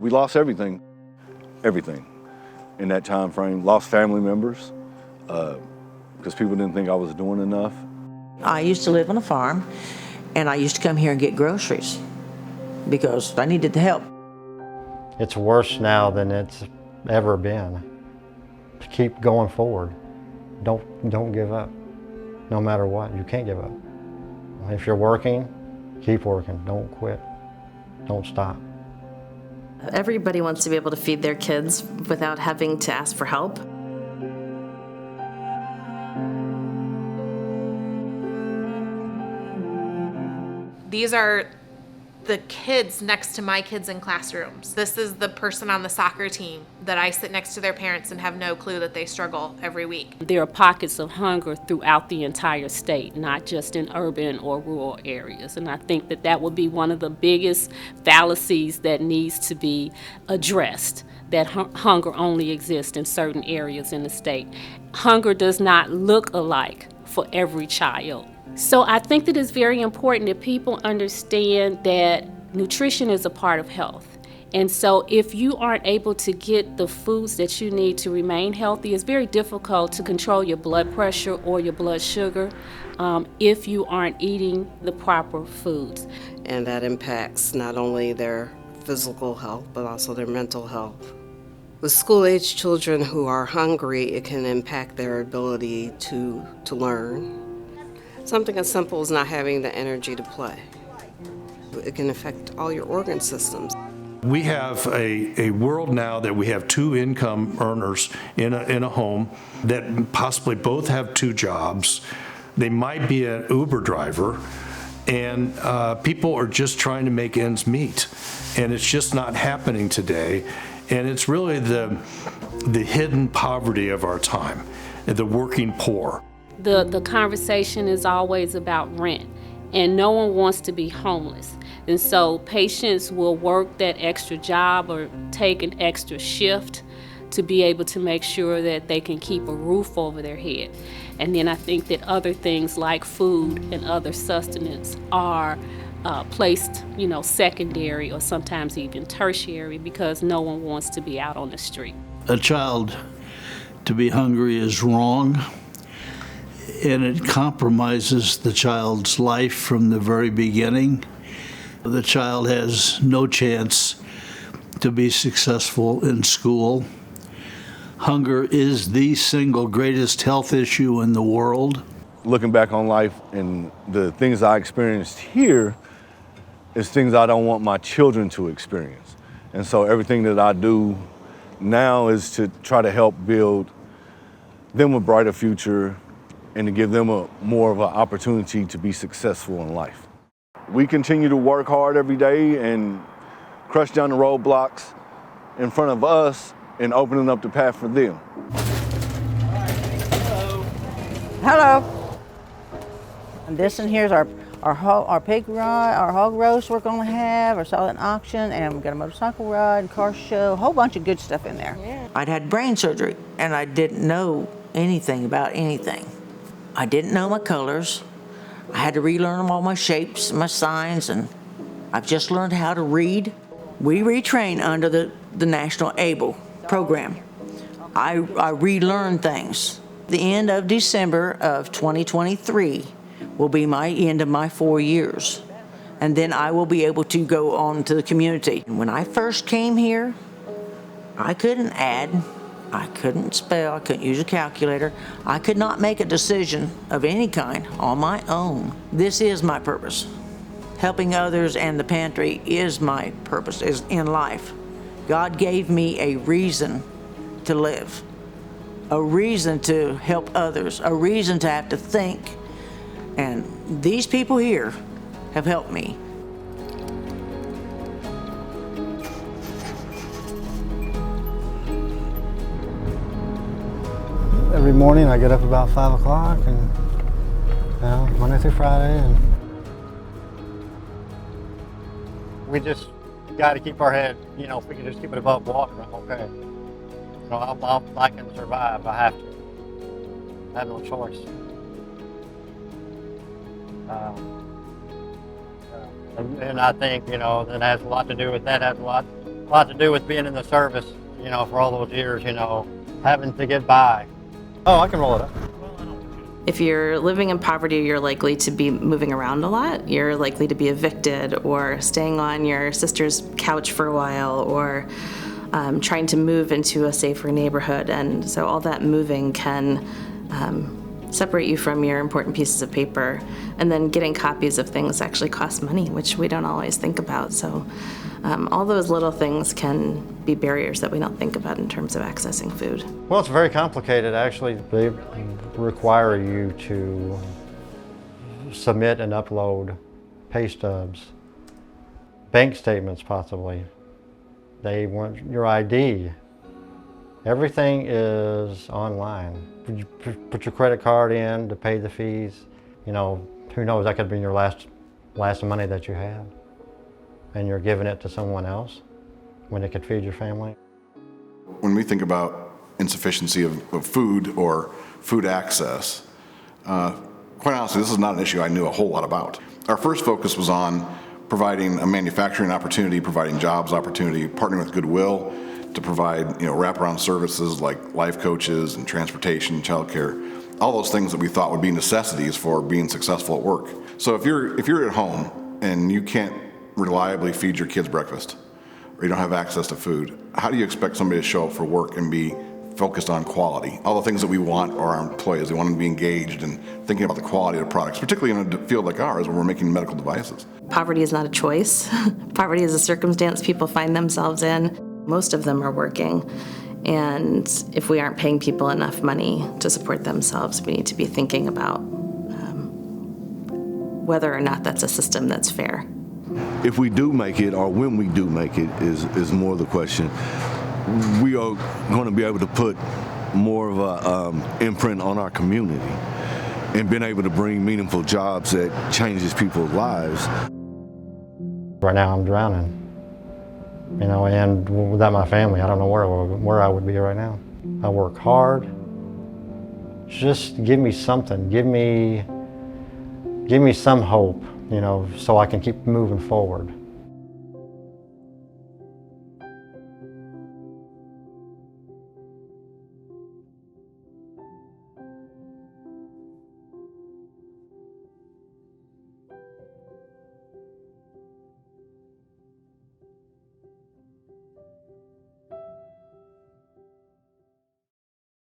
We lost everything in that time frame. Lost family members because people didn't think I was doing enough. I used to live on a farm, and I used to come here and get groceries because I needed the help. It's worse now than it's ever been. Keep going forward. Don't give up. No matter what, you can't give up. If you're working, keep working. Don't quit. Don't stop. Everybody wants to be able to feed their kids without having to ask for help. These are the kids next to my kids in classrooms. This is the person on the soccer team that I sit next to their parents and have no clue that they struggle every week. There are pockets of hunger throughout the entire state, not just in urban or rural areas. And I think that that would be one of the biggest fallacies that needs to be addressed, that hunger only exists in certain areas in the state. Hunger does not look alike for every child. So I think that it's very important that people understand that nutrition is a part of health. And so if you aren't able to get the foods that you need to remain healthy, it's very difficult to control your blood pressure or your blood sugar if you aren't eating the proper foods. And that impacts not only their physical health, but also their mental health. With school-age children who are hungry, it can impact their ability to learn. Something as simple as not having the energy to play. It can affect all your organ systems. We have a world now that we have two income earners in a home that possibly both have two jobs. They might be an Uber driver, and people are just trying to make ends meet. And it's just not happening today. And it's really the hidden poverty of our time, the working poor. The conversation is always about rent, and no one wants to be homeless. And so patients will work that extra job or take an extra shift to be able to make sure that they can keep a roof over their head. And then I think that other things like food and other sustenance are placed, secondary or sometimes even tertiary because no one wants to be out on the street. A child to be hungry is wrong, and it compromises the child's life from the very beginning. The child has no chance to be successful in school. Hunger is the single greatest health issue in the world. Looking back on life and the things I experienced here is things I don't want my children to experience. And so everything that I do now is to try to help build them a brighter future and to give them more of an opportunity to be successful in life. We continue to work hard every day and crush down the roadblocks in front of us and opening up the path for them. Hello. And this in here is our pig ride, our hog roast we're going to have, our silent auction, and we've got a motorcycle ride, car show, a whole bunch of good stuff in there. Yeah. I'd had brain surgery, and I didn't know anything about anything. I didn't know my colors. I had to relearn all my shapes, my signs, and I've just learned how to read. We retrain under the National ABLE program. I relearn things. The end of December of 2023 will be my end of my 4 years. And then I will be able to go on to the community. When I first came here, I couldn't add, I couldn't spell, I couldn't use a calculator. I could not make a decision of any kind on my own. This is my purpose. Helping others and the pantry is my purpose is in life. God gave me a reason to live, a reason to help others, a reason to have to think. And these people here have helped me. Every morning I get up about 5 o'clock and Monday through Friday, and we just got to keep our head, if we can just keep it above water, I'm okay. I can survive, I have to. I have no choice. And I think, that has a lot to do with that, has a lot A lot to do with being in the service, you know, for all those years, you know, having to get by. Oh, I can roll it up. If you're living in poverty, you're likely to be moving around a lot. You're likely to be evicted or staying on your sister's couch for a while or trying to move into a safer neighborhood. And so all that moving can separate you from your important pieces of paper. And then getting copies of things actually costs money, which we don't always think about. So all those little things can be barriers that we don't think about in terms of accessing food. Well, it's very complicated, actually. They require you to submit and upload pay stubs, bank statements possibly. They want your ID. Everything is online. You put your credit card in to pay the fees. You know, who knows, that could be your last money that you have. And you're giving it to someone else when it could feed your family. When we think about insufficiency of food or food access, quite honestly, this is not an issue I knew a whole lot about. Our first focus was on providing a manufacturing opportunity, providing jobs opportunity, partnering with Goodwill to provide, wraparound services like life coaches and transportation, childcare, all those things that we thought would be necessities for being successful at work. So if you're at home and you can't reliably feed your kids breakfast, or you don't have access to food, how do you expect somebody to show up for work and be focused on quality? All the things that we want our employees, they want them to be engaged and thinking about the quality of the products, particularly in a field like ours where we're making medical devices. Poverty is not a choice. Poverty is a circumstance people find themselves in. Most of them are working. And if we aren't paying people enough money to support themselves, we need to be thinking about whether or not that's a system that's fair. If we do make it, or when we do make it, is more the question. We are going to be able to put more of a imprint on our community and being able to bring meaningful jobs that changes people's lives. Right now I'm drowning, and without my family, I don't know where I would be right now. I work hard. Just give me something. Give me some hope, so I can keep moving forward.